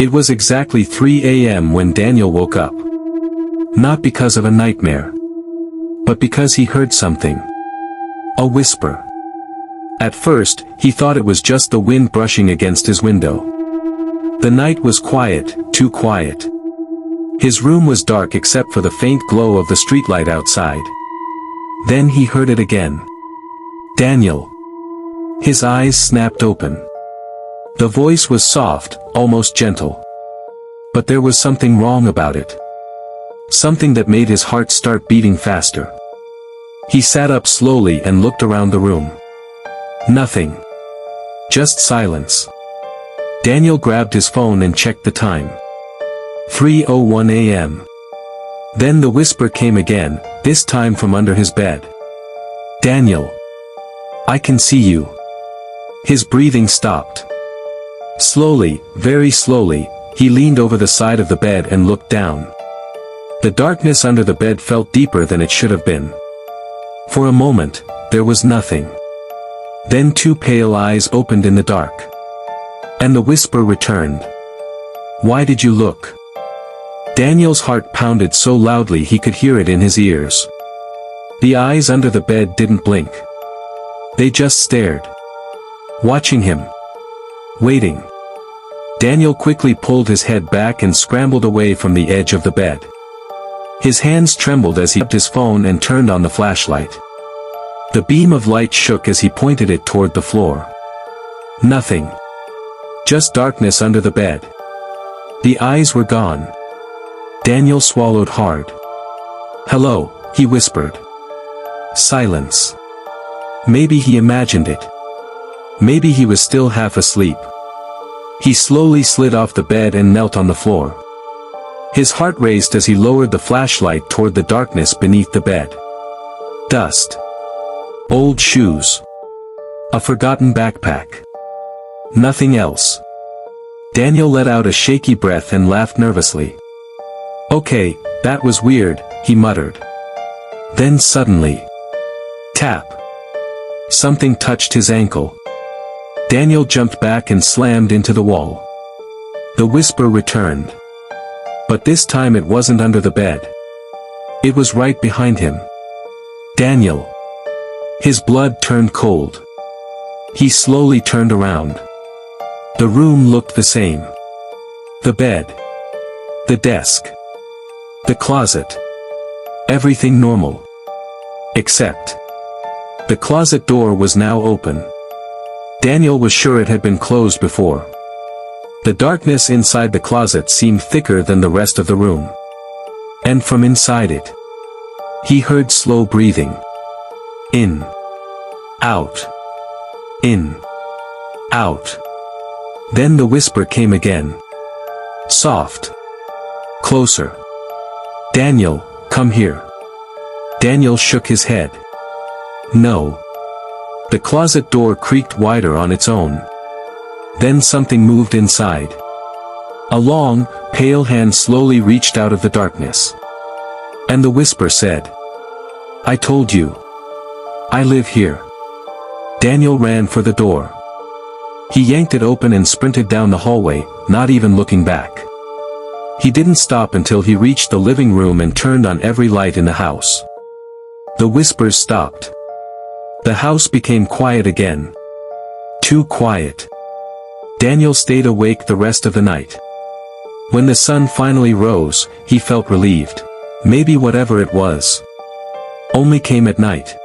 It was exactly 3 a.m. when Daniel woke up. Not because of a nightmare, but because he heard something. A whisper. At first, he thought it was just the wind brushing against his window. The night was quiet, too quiet. His room was dark except for the faint glow of the streetlight outside. Then he heard it again. Daniel. His eyes snapped open. The voice was soft, almost gentle. But there was something wrong about it. Something that made his heart start beating faster. He sat up slowly and looked around the room. Nothing. Just silence. Daniel grabbed his phone and checked the time. 3:01 a.m. Then the whisper came again, this time from under his bed. Daniel. I can see you. His breathing stopped. Slowly, very slowly, he leaned over the side of the bed and looked down. The darkness under the bed felt deeper than it should have been. For a moment, there was nothing. Then two pale eyes opened in the dark. And the whisper returned. Why did you look? Daniel's heart pounded so loudly he could hear it in his ears. The eyes under the bed didn't blink. They just stared. Watching him. Waiting. Daniel quickly pulled his head back and scrambled away from the edge of the bed. His hands trembled as he grabbed his phone and turned on the flashlight. The beam of light shook as he pointed it toward the floor. Nothing. Just darkness under the bed. The eyes were gone. Daniel swallowed hard. Hello, he whispered. Silence. Maybe he imagined it. Maybe he was still half asleep. He slowly slid off the bed and knelt on the floor. His heart raced as he lowered the flashlight toward the darkness beneath the bed. Dust. Old shoes. A forgotten backpack. Nothing else. Daniel let out a shaky breath and laughed nervously. Okay, that was weird, he muttered. Then suddenly. Tap. Something touched his ankle. Daniel jumped back and slammed into the wall. The whisper returned. But this time it wasn't under the bed. It was right behind him. Daniel. His blood turned cold. He slowly turned around. The room looked the same. The bed. The desk. The closet. Everything normal. Except. The closet door was now open. Daniel was sure it had been closed before. The darkness inside the closet seemed thicker than the rest of the room. And from inside it, he heard slow breathing. In. Out. In. Out. Then the whisper came again. Soft. Closer. Daniel, come here. Daniel shook his head. No. The closet door creaked wider on its own. Then something moved inside. A long, pale hand slowly reached out of the darkness. And the whisper said, I told you. I live here. Daniel ran for the door. He yanked it open and sprinted down the hallway, not even looking back. He didn't stop until he reached the living room and turned on every light in the house. The whispers stopped. The house became quiet again. Too quiet. Daniel stayed awake the rest of the night. When the sun finally rose, he felt relieved. Maybe whatever it was only came at night.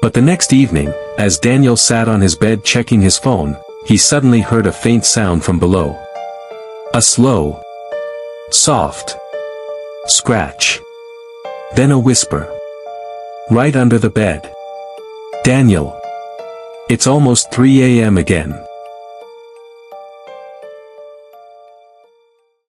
But the next evening, as Daniel sat on his bed checking his phone, he suddenly heard a faint sound from below. A slow, soft scratch. Then a whisper. Right under the bed. Daniel. It's almost 3 a.m. again.